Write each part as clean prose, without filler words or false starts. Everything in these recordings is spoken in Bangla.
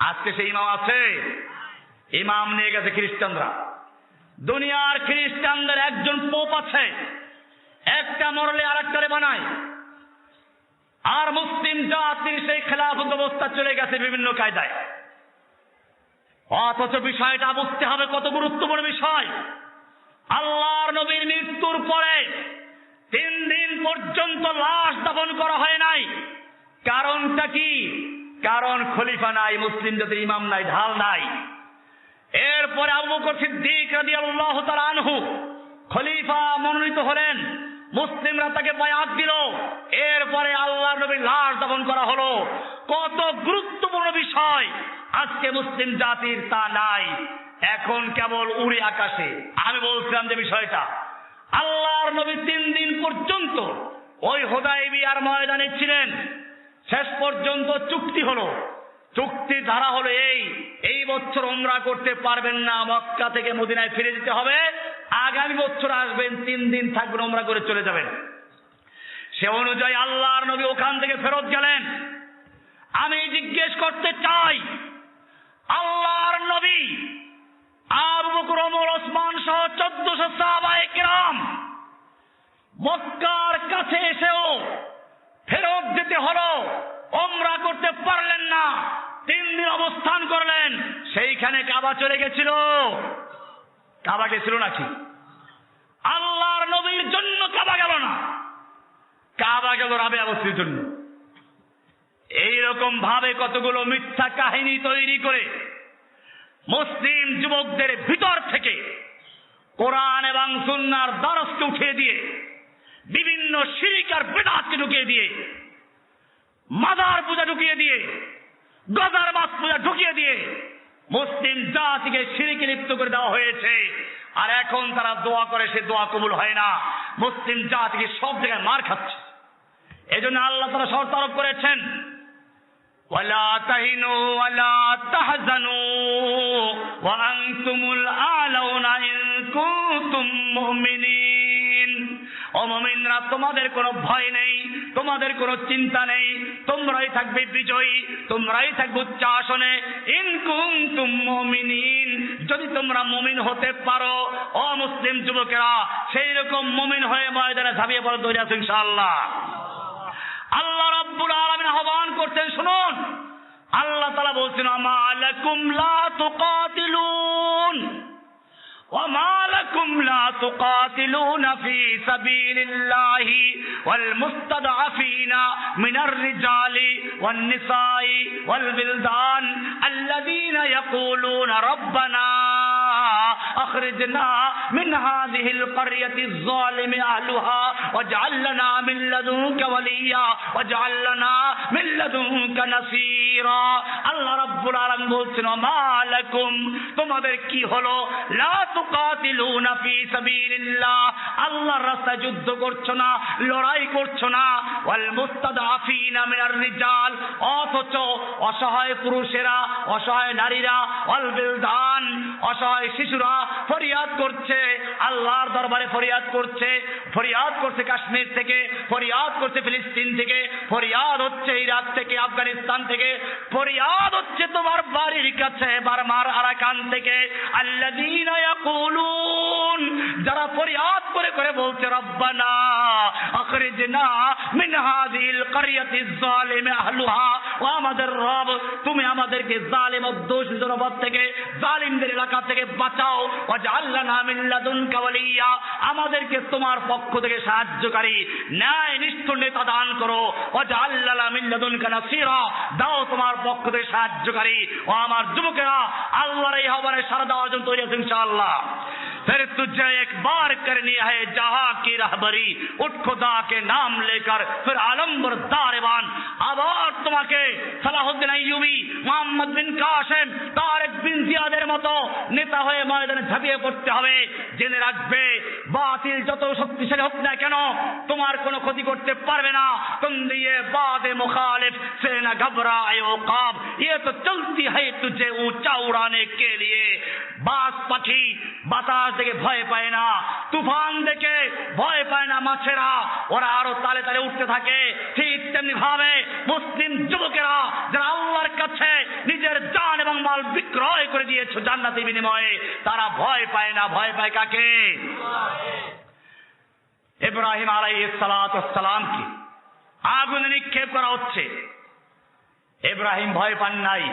আজকে সেই ইমাম আছে? ইমাম নিয়ে গেছে খ্রিস্টানরা। দুনিয়ার খ্রিস্টানদের একজন পোপ আছে, একটা মরলে আর একটারে বানায়। আর মুসলিম জাতির সেই খেলাফত ব্যবস্থা চলে গেছে বিভিন্ন কায়দায়। অথচ বিষয়টা বুঝতে হবে কত গুরুত্বপূর্ণ বিষয়। আল্লাহর নবীর মৃত্যুর পরে 3 দিন পর্যন্ত লাশ দাফন করা হয় নাই। কারণটা কি? কারণ খলিফা নাই, মুসলিম জাতির ইমাম নাই, ঢাল নাই। এরপরে আবু বকর সিদ্দিক রাদিয়াল্লাহু তাআলা আনহু খলিফা মনোনীত হলেন, মুসলিমরা তাকে বায়াত দিল। এরপরে আল্লাহর নবীর লাশ দাফন করা হলো। কত গুরুত্বপূর্ণ বিষয়। আজকে মুসলিম জাতির তা নাই, এখন কেবল উড়ে আকাশে। আমি বলছিলাম যে বিষয়টা, আল্লাহর নবী 3 দিন পর্যন্ত ওই হুদায়বিয়ার ময়দানে ছিলেন। শেষ পর্যন্ত চুক্তি হলো। চুক্তির ধারা হলো এই বছর উমরা করতে পারবেন না, মক্কা থেকে মদিনায় ফিরে যেতে হবে। আগামী বছর আসবেন, 3 দিন থাকবেন, উমরা করে চলে যাবেন। সে অনুযায়ী আল্লাহর নবী ওখান থেকে ফেরত গেলেন। আমি জিজ্ঞেস করতে চাই, আল্লাহর নবী আবু বকর, ওমর, ওসমান সহ 1400 সাহাবায়ে কিরাম মক্কার কাছে এসেও ফেরত যেতে হলো, উমরা করতে পারলেন না, 3 দিন অবস্থান করলেন। সেইখানে কাবা চলে গেছিল। কাবা গেছিল নাকি? আল্লাহর নবীর জন্য কাবা গেল না, কাবা গেল রাবেয়া বস্তির জন্য। এইরকম ভাবে কতগুলো মিথ্যা কাহিনী তৈরি করে মুসলিম যুবকদের ভিতর থেকে কোরআন এবং সুন্নাহর দরজকে উঠিয়ে দিয়ে, বিভিন্ন শিরক আর বিদআতকে ঢুকিয়ে দিয়ে, মাজার পূজা ঢুকিয়ে দিয়ে, গজার মাছ পূজা ঢুকিয়ে দিয়ে মুসলিম জাতিকে শিরকে লিপ্ত করে দেওয়া হয়েছে। আর এখন তারা দোয়া করে, সে দোয়া কবুল হয় না। মুসলিম জাতিকে সব জায়গায় মার খাচ্ছে। এজন্য আল্লাহ তাআলা শর্ত আরোপ করেছেন, ওয়ালা তাহিনু ওয়ালা তাহজানু ওয়া আনতুমুল আলাউনা ইন কুনতুম মুমিনিন। ও মুমিনরা, তোমাদের কোনো ভয় নেই, তোমাদের কোনো চিন্তা নেই, তোমরাই থাকবে বিজয়ী, তোমরাই থাকবে উচ্চ আসনে। ইন কুনতুম মুমিনিন, যদি তোমরা মুমিন হতে পারো। ও মুসলিম যুবকেরা, সেই রকম মুমিন হয়ে ময়দানে ঝাঁপিয়ে পড়ো, তৈরি আছো ইনশাআল্লাহ। আল্লাহ রাব্বুল আলামিন আহ্বান করছেন, শুনুন। আল্লাহ তাআলা বলছেন, আমা লাকুম লা তুকাতিলুন وما لكم لا تقاتلون في سبيل الله والمستضعفين من الرجال والنساء والولدان الذين يقولون ربنا أخرجنا من هذه القرية الظالم أهلها واجعل لنا من لدنك وليا واجعل لنا من لدنك نصيرا। আল্লাহ রাব্বুল আলামিন বলছেন, মা লাকুম, তোমাদের কি হলো, লা তুকাতিলুনা ফি সাবিলিল্লাহ, আল্লাহর রাস্তায় যুদ্ধ করছো না, লড়াই করছো না। ওয়াল মুস্তাদআফিনা মিনার রিজাল, অথচ অসহায় পুরুষেরা, অসহায় নারীরা, ওয়াল বিলদান, অসহায় শিশুরা ফরিয়াদ করছে, আল্লাহর দরবারে ফরিয়াদ করছে। ফরিয়াদ করছে কাশ্মীর থেকে, ফরিয়াদ করছে ফিলিস্তিন থেকে, ফরিয়াদ হচ্ছে ইরাক থেকে, আফগানিস্তান থেকে, ফরিয়াদ হচ্ছে তোমার বাড়ির কাছে বার্মার আরাকান থেকে। আল্লাযীনা ইয়াকুলুন, যারা ফরিয়াদ করে করে বলছে, রব্বানা আখরিজনা মিন হাযিহিল কারইয়াতিজ যালিমি আহলুহা, ও আমাদের রব, তুমি আমাদেরকে জালিম ও দোষী জনপদ থেকে, জালিমদের এলাকা থেকে বাঁচাও। ওয়াজআল লানা মিন লাদুনকা ওয়ালিয়া, আমাদেরকে তোমার পক্ষ থেকে সাহায্যকারী, ন্যায় নিষ্ঠ নেতা দান করো। ওয়াজআল লানা মিন লাদুনকা নাসীরা, দাও তোমার পক্ষ থেকে সাহায্যকারী। ও আমার যুবকেরা, আল্লাহর এই আহ্বানে সাড়া দেওয়ার জন্য তৈরি আছেন ইনশাআল্লাহ। फिर तुझे एक बार करनी है जहां की रहबरी, उठ खुदा के नाम लेकर फिर आलम्बर दारवान। আবার তোমাকে সালাহুদ্দিন আইয়ুবী, মুহাম্মদ বিন কাসেম, তারেক বিন জিয়াদের মতো নেতা হয়ে ময়দানে ঝাঁপিয়ে পড়তে হবে। জেনে রাখবে, বাতিল যত শক্তিশালী হোক না কেন, তোমার কোনো ক্ষতি করতে পারবে না। तुम दिए बादे मुखालिफ से न घबराए उकाब, ये तो चलती है तुझे ऊंचा उड़ाने के लिए। বাস পাখি বাতাস দেখে ভয় পায় না, তুফান দেখে ভয় পায় না মাছেরা, ওরা আরো তালে তালে উঠতে থাকে। ঠিক তেমনি ভাবে মুসলিম যুবকেরা যারা আল্লাহর কাছে নিজের জান মাল বিক্রয় করে দিয়েছো জান্নাতের বিনিময়ে, তারা ভয় পায় না। ভয় পায় কাকে? ইব্রাহিম আলাইহিস সালাতু ওয়াস সালামকে আগুনে নিক্ষেপ করা হচ্ছে, ইব্রাহিম ভয় পান নাই।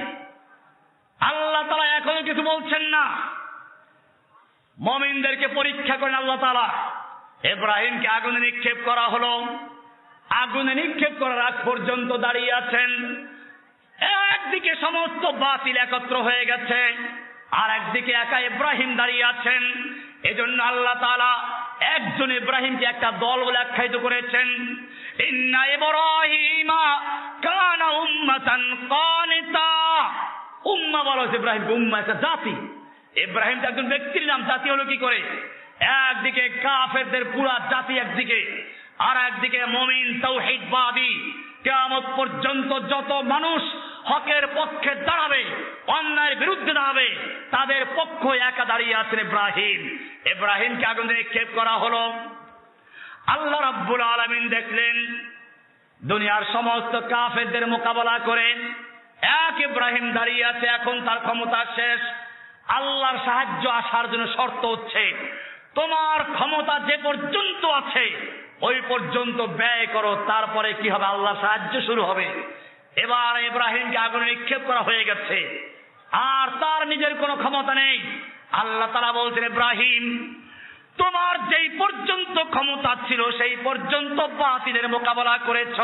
আল্লাহ তাআলা এখনো কিছু বলছেন না। মুমিনদেরকে পরীক্ষা করেন আল্লাহ তাআলা। ইব্রাহিমকে আগুনে নিক্ষেপ করা হলো। আগুনে নিক্ষেপ করার আগ পর্যন্ত দাঁড়িয়ে আছেন। একদিকে সমস্ত বাতিল একত্র হয়ে গেছে, আর একদিকে একা ইব্রাহিম দাঁড়িয়ে আছেন। এজন্য আল্লাহ তাআলা একজন ইব্রাহিমকে একটা দল বলে আখ্যায়িত করেছেন। ইন্না ইব্রাহিমা কানা উম্মাতান কানিতা। উম্মাহ বলা হয়েছে ইব্রাহিমকে, উম্মাহ একটা জাতি। ইব্রাহিম তো একজন ব্যক্তির নাম, জাতি হলো কি করে? একদিকে কাফেরদের পুরা জাতি একদিকে, আর একদিকে মুমিন তাওহীদবাদী। কিয়ামত পর্যন্ত যত মানুষ হকের পক্ষে দাঁড়াবে, অন্যায়ের বিরুদ্ধে দাঁড়াবে, তাদের পক্ষ একা দাঁড়িয়ে আছেন ইব্রাহিম। ইব্রাহিমকে আগুনে নিক্ষেপ করা হলো। আল্লাহ রাব্বুল আলামিন দেখলেন দুনিয়ার সমস্ত কাফেরদের মোকাবেলা করে এক ইব্রাহিম দাঁড়িয়ে আছে। এখন তার ক্ষমতা শেষ। আল্লাহর সাহায্য আসার জন্য শর্ত হচ্ছে তোমার ক্ষমতা যে পর্যন্ত আছে ওই পর্যন্ত ব্যয় করো, তারপরে কি হবে? আল্লাহর সাহায্য শুরু হবে। এবার ইব্রাহিমকে আগুনে নিক্ষেপ করা হয়ে গেছে, আর তার নিজের কোনো ক্ষমতা নেই। আল্লাহ তাআলা বলছেন, ইব্রাহিম তোমার যেই পর্যন্ত ক্ষমতা ছিল সেই পর্যন্ত বাতিলের মোকাবেলা করেছ,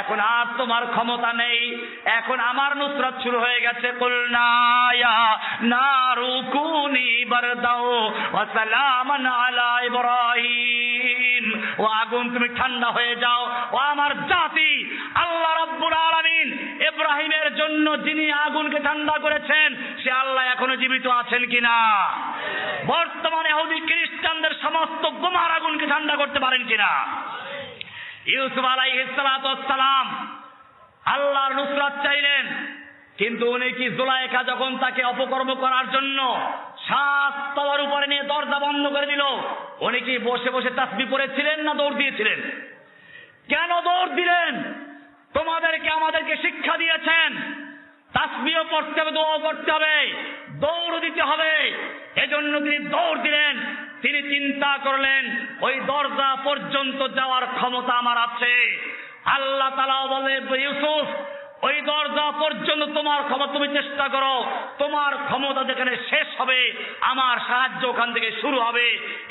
এখন আর তোমার ক্ষমতা নেই। এখন আমার নুসরাত শুরু হয়ে গেছে। কুলনা ইয়া নারু কুনি বারদাও ওয়া সালামান আলা ইব্রাহিম। ও আগুন তুমি ঠান্ডা হয়ে যাও, ও আমার জাতি। আল্লাহ রাব্বুল আলামিন ইব্রাহিমের জন্য যিনি আগুনকে ঠান্ডা করেছেন সে আল্লাহ এখনো জীবিত আছেন কিনা? বর্তমানে ইহুদি খ্রিস্টানদের সমস্ত বোমার আগুনকে ঠান্ডা করতে পারেন কিনা? ইউসুফ আলাইহিস সালাতু ওয়াস সালাম আল্লাহর নুসরাত চাইলেন, কিন্তু উনি কি জুলাইখা যখন তাকে অপকর্ম করার জন্য 7 তলার উপরে নিয়ে দরজা বন্ধ করে দিল, উনি কি বসে বসে তাসবিহ পড়েছিলেন না দৌড় দিয়েছিলেন? কেন দৌড় দিলেন? তোমাদেরকে আমাদেরকে শিক্ষা দিয়েছেন তাসবিহ পড়তে হবে, দোয়া করতে হবে, দৌড় দিতে হবে। এজন্য তিনি দৌড় দিলেন। তিনি চিন্তা করলেন ওই দরজা পর্যন্ত যাওয়ার ক্ষমতা আমার আছে। আল্লাহ তাআলা বলে, ইউসুফ ওই দরজা পর্যন্ত তোমার ক্ষমতা, তুমি চেষ্টা করো, তোমার ক্ষমতা যেখানে শেষ হবে আমার সাহায্য ওখান থেকে শুরু হবে।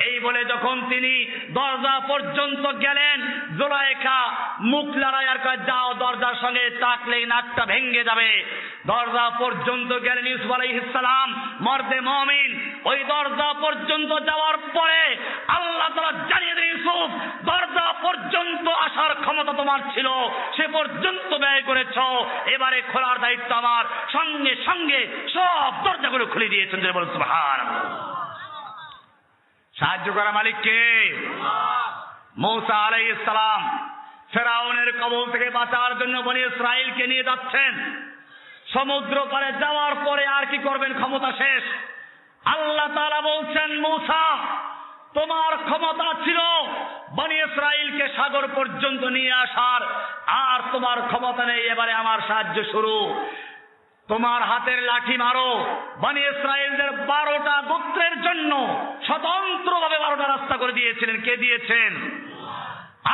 এই বলে যখন তিনি দরজা পর্যন্ত গেলেন, জুলাইখা মুখ লড়াই আর কয়, যাও দরজার সঙ্গে টাকলেই নাকটা ভেঙে যাবে। দরজা পর্যন্ত গেলেন ইউসুফ আলাইহিস সালাম, মর্দে মুমিন। ওই দরজা পর্যন্ত যাওয়ার পরে আল্লাহ তাআলা জানিয়ে দেন, ইউসুফ দরজা পর্যন্ত আসার ক্ষমতা তোমার ছিল, সে পর্যন্ত ব্যয় করেছ, এবারে খোলার দায়িত্ব আমার। সঙ্গে সঙ্গে সব দরজাগুলো খুলে দিয়েছেন। বলুন সুবহানাল্লাহ। সাহায্য করা মালিক কে? মূসা আলাইহিস সালাম ফেরাউনের কবল থেকে বাঁচার জন্য বনী ইসরাইলকে নিয়ে যাচ্ছেন। সমুদ্র পারে যাওয়ার পরে আর কি করবেন? ক্ষমতা শেষ। আল্লাহ তাআলা বলছেন, মূসা তোমার ক্ষমতা ছিল বনী ইসরাইলকে সাগর পর্যন্ত নিয়ে আসার, আর তোমার ক্ষমতা নেই। এবারে আমার সাহায্য শুরু। তোমার হাতের লাঠি মারো। বনী ইসরাইলদের 12টা গোত্রের জন্য স্বতন্ত্রভাবে 12টা রাস্তা করে দিয়েছিলেন। কে দিয়েছেন?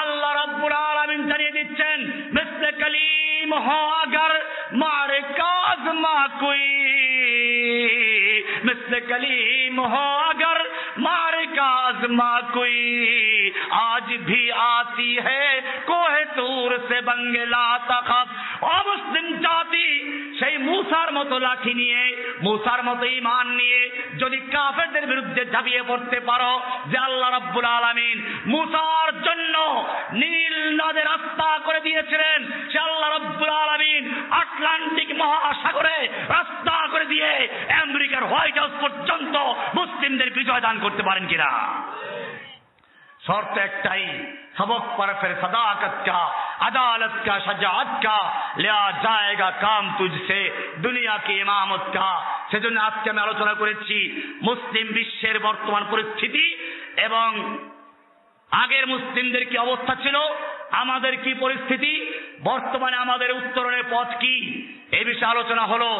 আল্লাহ রাব্বুল আলামিন জানিয়ে দিচ্ছেন, মিসলে কালিম হো আগর মারে কাজ মা কোই, মিসলে কালিম হো আগর মারে কাজ মা কোই, আজ ভি আতি হ্যায় কোহে তুর সে বঙ্গলা তাখাব। ও মুসলিম জাতি, সেই মূসার মতো লাঠি নিয়ে, মূসার মতো ঈমান নিয়ে যদি কাফেরদের বিরুদ্ধে ঝাঁপিয়ে পড়তে পারো, যে আল্লাহ রাব্বুল আলামিন মূসার জন্য নীল নদের রাস্তা করে দিয়েছিলেন, সে আল্লাহ রাব্বুল আলামিন আটলান্টিক মহাসাগরে রাস্তা করে দিয়ে আমেরিকার হোয়াইট হাউস পর্যন্ত মুসলিমদের বিজয় দান করতে পারেন কিনা? শর্ত একটাই, सबक पर फिर सदाकत का, अदालत का, शजाअत का, लिया जाएगा काम तुझसे, दुनिया की इमामत का। সেজন্য আজকে আমি আলোচনা করেছি মুসলিম বিশ্বের বর্তমান পরিস্থিতি এবং আগের মুসলিমদের কি অবস্থা ছিল, আমাদের কি পরিস্থিতি, বর্তমানে আমাদের উত্তরণের পথ কি, এই বিষয়ে আলোচনা হলো।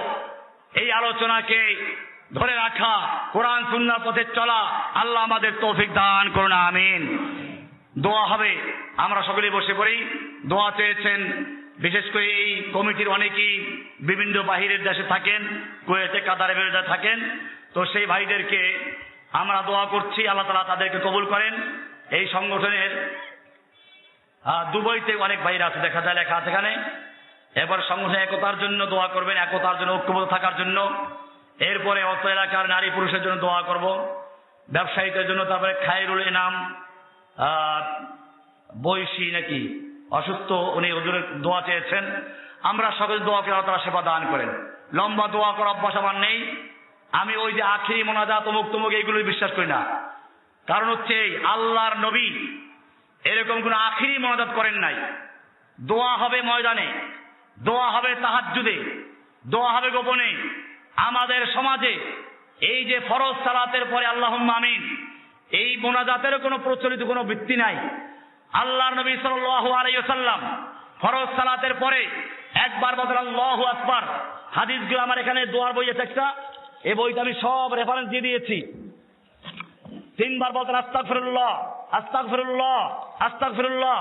এই আলোচনাকে ধরে রাখা, কোরআন সুন্নাহর পথে চলা, আল্লাহ আমাদের তৌফিক দান করুন, আমিন। দোয়া হবে, আমরা সকলেই বসে পড়ি। দোয়া চেয়েছেন, বিশেষ করে এই কমিটির অনেকেই বিভিন্ন বাহিরের দেশে থাকেন, কুয়েতে, কাতারে বেরোতে থাকেন। তো সেই ভাইদেরকে আমরা দোয়া করছি, আল্লাহ তাআলা তাদেরকে কবুল করেন। এই সংগঠনের দুবাইতে অনেক ভাইরা আছে, দেখা যায় লেখা আছে এখানে। এবার সংগঠনের একতার জন্য দোয়া করবেন, একতার জন্য, ঐক্যবদ্ধ থাকার জন্য। এরপরে অত এলাকার নারী পুরুষের জন্য দোয়া করব, ব্যবসায়ীদের জন্য। তারপরে খায়রুল ইনাম বৈশী নাকি অসুস্থ, উনি হুজুরের দোয়া চেয়েছেন। আমরা সকল দোয়া করে আল্লাহ তাআলা সেবা দান করেন। লম্বা দোয়া করার অভ্যাস আমার নেই। আমি ওই যে আখিরি মোনাজাত অমুক তমুক এইগুলো বিশ্বাস করি না। কারণ হচ্ছে আল্লাহর নবী এরকম কোন আখিরি মোনাজাত করেন নাই। দোয়া হবে ময়দানে, দোয়া হবে তাহাজ্জুদে, দোয়া হবে গোপনে। আমাদের সমাজে এই যে ফরজ সালাতের পরে আল্লাহুম্মা আমিন, এই মোনাজাতের কোনো প্রচলিত কোনো ভিত্তি নাই। আল্লাহর নবী সাল্লাল্লাহু আলাইহি ওয়াসাল্লাম ফরজ সালাতের পরে একবার বলেন আল্লাহু আকবার। হাদিসগুলো আমার এখানে দোয়ার বই আছে একটা, এই বইটা আমি সব রেফারেন্স দিয়ে দিয়েছি। 3 বার বলতেন আস্তাগফিরুল্লাহ, আস্তাগফিরুল্লাহ, আস্তাগফিরুল্লাহ।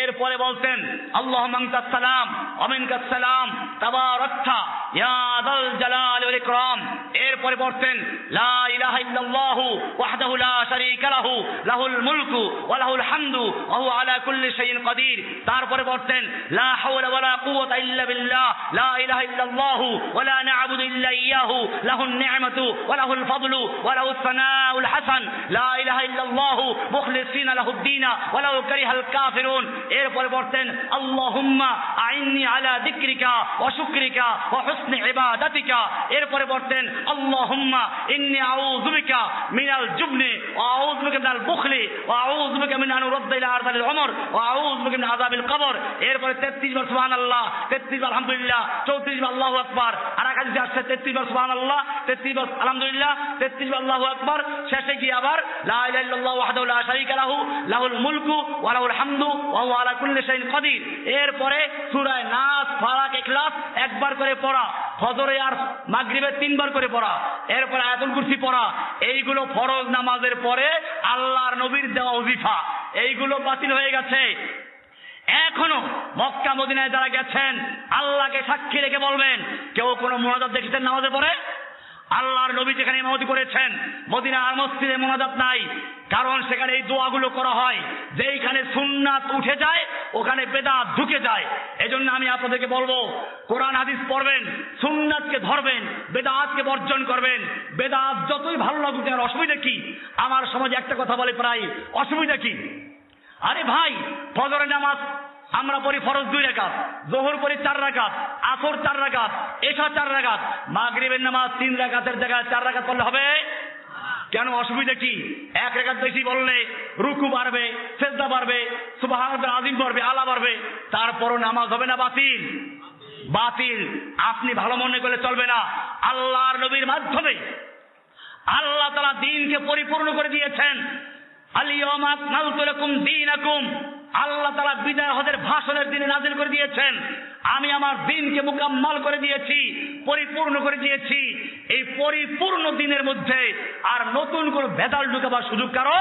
এরপরে বলতেন আল্লাহুম্মা আনতাস সালাম ওয়া মিনকাস সালাম তাবারাকতা ইয়া যাল জালালি ওয়াল ইকরাম। এরপরে বলতেন লা ইলাহা ইল্লাল্লাহু ওয়াহদাহু লা শারীকা লাহু লাহুল মুলকু ওয়া লাহুল হামদু ওয়া হুয়া আলা কুল্লি শাইইন কাদির। তারপরে বলতেন লা হাওলা ওয়া লা কুওয়াতা ইল্লা বিল্লাহ লা ইলাহা ইল্লাল্লাহু ওয়া লা না'বুদু ইল্লা ইয়্যাহু লাহুন নি'মাতু ওয়া লাহুল ফাদলু ওয়া লাহুস সানাউল হাসান লা ইলাহা ইল্লাল্লাহু মুখলিসিনা লাহুদ-দীন ওয়া লাউ কারিহাল কাফিরুন। এরপরে বলতেন আল্লাহুম্মা আইন্নি আলা যিকরিকা ওয়া শুকরিকা ওয়া হুসনি ইবাদাতিকা। এরপরে বলতেন আল্লাহুম্মা ইন্নী আউযু বিকা মিনাল জুবনি ওয়া আউযু বিকা মিনাল বুখলি ওয়া আউযু বিকা মিন আন উরদ্দা ইলা আরযালিল উমর ওয়া আউযু বিকা মিন আযাবিল কবর। এরপরে 33 বার সুবহানাল্লাহ, 33 বার আলহামদুলিল্লাহ, 34 বার আল্লাহু আকবার। আর এক হাদিসে আসছে 33 বার সুবহানাল্লাহ, 33 বার আলহামদুলিল্লাহ, 33 বার আল্লাহু আকবার। শেষে গিয়ে আবার লা ইলাহা ইল্লাল্লাহু ওয়াহদাহু লা শারীকা লাহু লাহুল মুলকু ওয়া লাহুল হামদু ওয়া হুয়া আলা কুল্লি শাইইন কাদির। এরপরে সূরা নাস, ফালাক, ইখলাস একবার করে পড়া, ফজরে আর মাগরিবে 3 বার করে পড়া, এরপরে আয়াতুল কুরসি পড়া। এইগুলো ফরজ নামাজের পরে আল্লাহর নবীর দেওয়া ওজিফা। এইগুলো বাতিল হয়ে গেছে। এখনো মক্কা মদিনায় যারা গেছেন আল্লাহকে সাক্ষী রেখে বলবেন, কেউ কোনো মুনাজাত দেখেছেন নামাজের পরে? আল্লাহর নবী যেখানে ইমামতি করেছেন মদিনার মসজিদে মুনাজাত নাই, কারণ সেখানে এই দোয়াগুলো করা হয়। যেইখানে সুন্নাত উঠে যায় ওখানে বেদাত ঢুকে যায়। এজন্য আমি আপনাদেরকে বলবো, কোরআন হাদিস পড়বেন, সুন্নাতকে ধরবেন, বেদাতকে বর্জন করবেন। বেদাত যতই ভালো লাগুক আর অসুবিধা কি? আমার সমাজে একটা কথা বলে প্রায়, অসুবিধা কি? আরে ভাই, ফজরের নামাজ আমরা পড়ি ফরজ 2 রাকাত, যোহর পড়ি 4 রাকাত, আসর 4 রাকাত, এশা 4 রাকাত, মাগরিবের নামাজ 3 রাকাতের জায়গায় 4 রাকাত পড়লে হবে? কেন, অসুবিধা কি? 1 রাকাত বেশি বললে রুকু বাড়বে, সিজদা বাড়বে, সুবহানাল্লাহ আযীম বাড়বে, আলা বাড়বে, তারপরও নামাজ হবে না বাতিল? বাতিল। আপনি ভালো মনে করলে চলবে না। আল্লাহর নবীর মাধ্যমে আল্লাহ তাআলা দ্বীনকে পরিপূর্ণ করে দিয়েছেন। আল-ইয়াওমা আকমালতু লাকুম দীনাকুম। আল্লাহ তাআলা বিদায় হজের ভাষণের দিনে নাযিল করে দিয়েছেন, আমি আমার দ্বীনকে মুকাম্মাল করে দিয়েছি, পরিপূর্ণ করে দিয়েছি। এই পরিপূর্ণ দিনের মধ্যে আর নতুন কোনো ভেদাল ঢুকাবার সুযোগ কারো?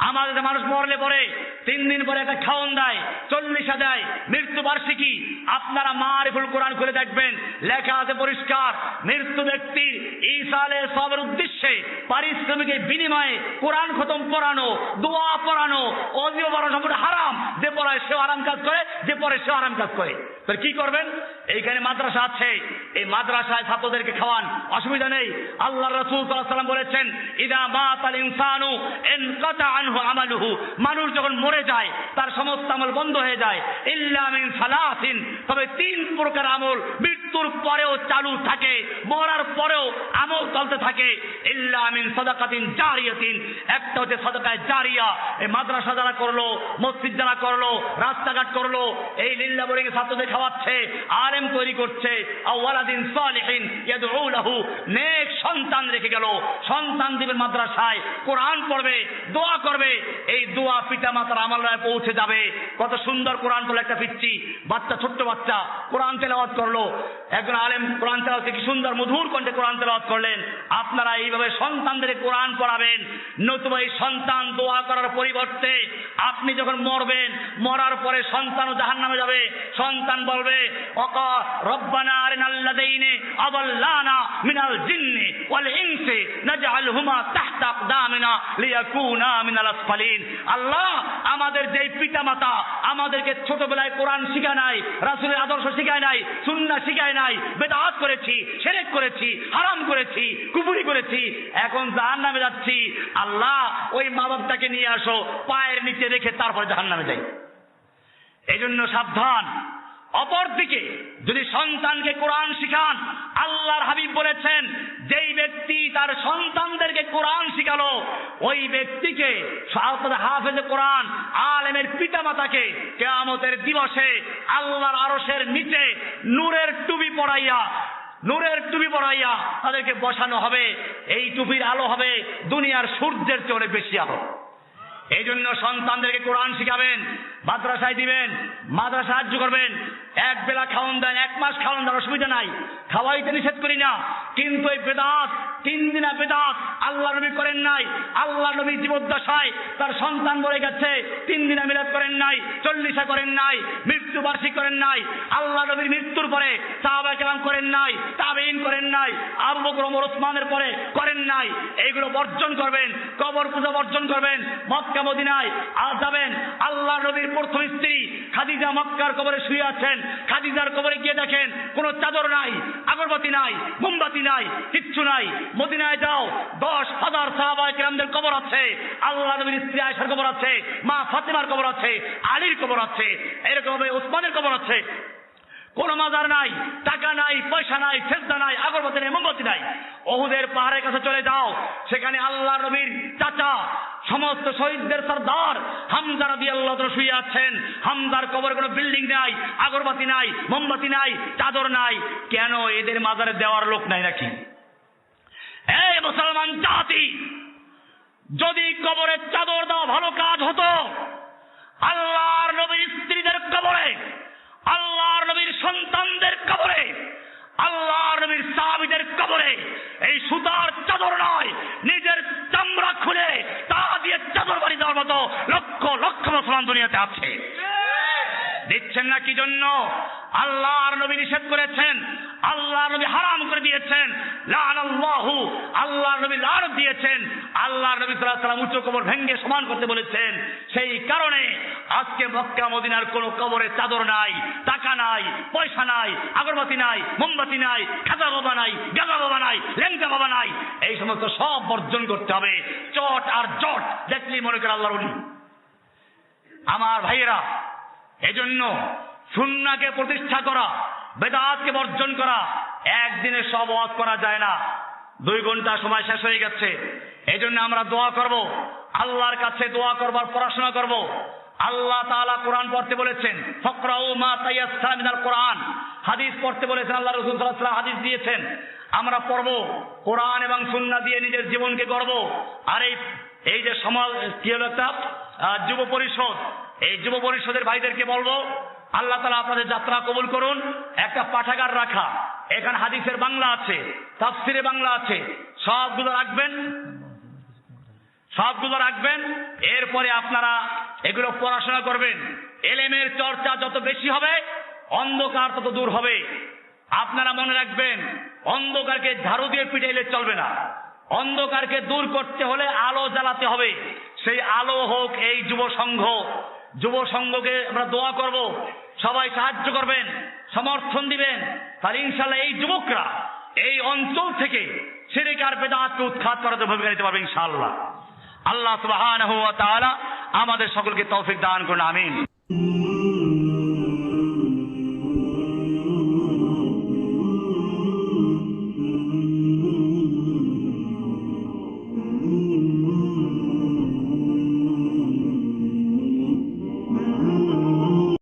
আমাদের মানুষ মরলে পরে 3 দিন পরে একটা খাওন দেয়, 40 দেয়, মৃত্যু বার্ষিকী। আপনারা মারিফুল কোরআন খুলে দেখবেন, লেখা আছে পরিষ্কার, মৃত্যু ব্যক্তির ঈসা আলাইহিস সালামের উদ্দেশ্যে পারিশ্রমিকের বিনিময়ে কোরআন খতম পড়ানো, দোয়া পড়ানো, ওযু পড়ানো সম্পূর্ণ হারাম। যে পড়ায় সে হারাম কাজ করে, যে পড়ে সে হারাম কাজ করে। তাহলে কি করবেন? এইখানে মাদ্রাসা আছে, এই মাদ্রাসায় ছাত্রদেরকে খাওয়ান, অসুবিধা নেই। আল্লাহর রাসূল সাল্লাল্লাহু আলাইহি ওয়াসাল্লাম বলেছেন, ইদা মাতাল ইনসানু ইনকাতা আনহু আমালুহু। মানুষ যখন মরে যায় তার সমস্ত আমল বন্ধ হয়ে যায়, ইল্লা মিন সালাসিন, তবে 3 প্রকার আমল মৃত্যুর পরেও চালু থাকে, মরার পরেও আমল চলতে থাকে। ইল্লা মিন সাদাকাতিন জারিয়াতিন, একটা হচ্ছে সাদাকায়ে জারিয়া। এই মাদ্রাসা যারা করলো, মসজিদ যারা করলো, রাস্তাঘাট করলো, এই লিল্লাহ বলে ছাত্রদের খাওয়াচ্ছে, আলেম তৈরি করছে, আওয়ালাদিন সালিহিন ইয়াদউ লাহু, নেক সন্তান রেখে গেল, সন্তান দিবেন মাদ্রাসায়, কোরআন পড়বে, দোয়া করবে, এই দোয়া পিতা মাতার আমলনায় পৌঁছে যাবে। কত সুন্দর কোরআন পড়লো একটা পিচ্চি বাচ্চা, ছোট্ট বাচ্চা কোরআন তেলাওয়াত করলো, একজন আলেম কোরআন তেলাওয়াত কি সুন্দর মধুর কণ্ঠে কোরআন তেলাওয়াত করলেন। আপনারা এইভাবে সন্তানদের কোরআন পড়াবেন, নতুবা এই সন্তান দোয়া করার পরিবর্তে আপনি যখন মরবেন, মরার পরে সন্তানও জাহান্নামে যাবে। সন্তান বলবে ওয়া রব্বানা আরিনাল্লাযীনা আযাল্লানা মিনাল জিন্নি ওয়াল ইনসি নাজআলহুমা তাহতা আকদামিনা লিয়াকুনা মিনাল আসফালিন। আল্লাহ, আমাদের যেই পিতামাতা আমাদেরকে ছোটবেলায় কোরআন শিখায় নাই, রাসূলের আদর্শ শিখায় নাই, সুন্নাহ শিখায় নাই, বেদাত করেছি, শিরক করেছি, হারাম করেছি, কুফরি করেছি, এখন জাহান্নামে যাচ্ছি। আল্লাহ, ওই মা বাপটাকে নিয়ে আসো, পায়ের নিচে রেখে তারপর জাহান্নামে যাই। এই জন্য সাবধান। অপরদিকে যদি সন্তানকে কোরআন শিখান, আল্লাহর হাবিব বলেছেন যেই ব্যক্তি তার সন্তানদেরকে কোরআন শিখালো ওই ব্যক্তিকে হাফেজে কোরআন আলেমের পিতামাতাকে কিয়ামতের দিবসে আল্লাহর আরশের নিচে নূরের টুপি পরাইয়া তাদেরকে বসানো হবে। এই টুপির আলো হবে দুনিয়ার সূর্যের চেয়ে অনেক বেশি আলো। এই জন্য সন্তানদেরকে কোরআন শিখাবেন, মাদ্রাসায় দিবেন, মাদ্রাসা সাহায্য করবেন। এক বেলা খাওয়ান দেন, 1 মাস খাওয়ান দেন, অসুবিধা নাই, খাওয়াইতে নিষেধ করি না। কিন্তু এই বেদাত, 3 দিনা বেদাত আল্লাহ নবী করেন নাই। আল্লাহ নবী জীবদ্দশায় তার সন্তান বলে গেছে 3 দিনা মিলাদ করেন নাই, 40 করেন নাই, মৃত্যু বার্ষিক করেন নাই। আল্লাহ নবীর মৃত্যুর পরে সাহাবায়ে কেরাম করেন নাই, তাবেঈন করেন নাই, আবু বকর ওমর ওসমানের পরে করেন নাই। এইগুলো বর্জন করবেন, কবর পূজা বর্জন করবেন। মক্কা মদিনায় আজ যাবেন, আল্লাহ নবীর প্রথম স্ত্রী খাদিজা মক্কার কবরে শুয়ে আছেন। খাদিজার কবরে গিয়ে দেখেন কোনো চাদর নাই, আগরবাতি নাই, মোমবাতি নাই, কিচ্ছু নাই। মদিনায় যাও, 10,000 সাহাবায়ে কেরামদের কবর আছে, আল্লাহ নবীর স্ত্রী আয়েশার কবর আছে, মা ফাতেমার কবর আছে, আলীর কবর আছে, এরকম ওসমানের কবর আছে। কোন মাজার নাই, টাকা নাই, পয়সা নাই, সেজদা নাই, আগরবাতি নাই, মোমবাতি নাই। ওহুদের পাহাড়ের কাছে চলে যাও, সেখানে আল্লাহ নবীর চাচা সমস্ত শহীদদের সরদার হামজা রাদিয়াল্লাহু তাআলা শুয়ে আছেন। হামজার কবরে কোনো বিল্ডিং নাই, আগরবাতি নাই, মোমবাতি নাই, চাদর নাই। কেন? এদের মাজারে দেওয়ার লোক নাই নাকি? এই মুসলমান জাতি, যদি কবরে চাদর দেওয়া ভালো কাজ হতো, আল্লাহর নবীর স্ত্রীদের কবরে, আল্লাহর নবীর সন্তানদের কবরে, আল্লাহর নবীর সাহাবীদের কবরে এই সুতার চাদর নয়, নিজের চামড়া খুলে তা দিয়ে চাদর বাড়ি দেওয়ার মতো লক্ষ লক্ষ মুসলমান দুনিয়াতে আছে। দিচ্ছেন না কি জন্য? আল্লাহর নবী নিষেধ করেছেন, আল্লাহর নবী হারাম করে দিয়েছেন। লাআনাল্লাহু, আল্লাহর নবী লানত দিয়েছেন। আল্লাহর নবী সাল্লাল্লাহু আলাইহি ওয়াসাল্লাম উচ্চ কবর ভেঙে সমান করতে বলেছেন। সেই কারণে আজকে মক্কা মদিনার কোনো কবরে চাদর নাই, টাকা নাই, পয়সা নাই, আগরবাতি নাই, মোমবাতি নাই, খাজা বাবা নাই, গাজা বাবা নাই, লেংটা বাবা নাই। এই সমস্ত সব বর্জন করতে হবে। চট আর জট দেখলেই মনে করে আল্লাহর ওলি। আমার ভাইয়েরা, এজন্য সুন্নাহকে প্রতিষ্ঠা করা, বেদাতকে বর্জন করা, একদিনে সব ওয়াজ করা যায় না। 2 ঘন্টা সময় শেষ হয়ে গেছে। এজন্য আমরা দোয়া করব, আল্লাহর কাছে দোয়া করবার পড়াশোনা করব। আল্লাহ তাআলা কোরআন পড়তে বলেছেন, ফাকরাউ মা তায়াসসারা মিনাল কোরআন। হাদিস পড়তে বলেছেন, আল্লাহ রাসূল সাল্লাল্লাহু আলাইহি ওয়াসাল্লাম হাদিস দিয়েছেন। আমরা পড়ব, কোরআন এবং সুন্নাহ দিয়ে নিজের জীবনকে গড়ব। আর এই যে সমাজ কি হলো একটা যুব পরিষদ, এই যুব পরিষদের ভাইদেরকে বলবো, আল্লাহ তাআলা আপনাদের যাত্রা কবুল করুন। একটা পাঠাগার রাখা, এখানে হাদিসের বাংলা আছে, তাফসিরে বাংলা আছে, সবগুলো রাখবেন। এরপরে আপনারা এগুলো পড়াশোনা করবেন। এলেমের চর্চা যত বেশি হবে, অন্ধকার তত দূর হবে। আপনারা মনে রাখবেন, অন্ধকারকে ঝাড়ু দিয়ে পিটাইলে চলবে না। অন্ধকারকে দূর করতে হলে আলো জ্বালাতে হবে। সেই আলো হোক এই যুব সংঘ। যুব সংঘকে আমরা দোয়া করব, সবাই সাহায্য করবেন, সমর্থন দিবেন। তাহলে ইনশাআল্লাহ এই যুবকরা এই অঞ্চল থেকে শিরক আর বেদাতকে উৎখাত করাতে ভূমিকা নিতে পারবে ইনশাআল্লাহ। আল্লাহ সুবহানাহু ওয়া তাআলা আমাদের সকলকে তৌফিক দান করুন, আমিন।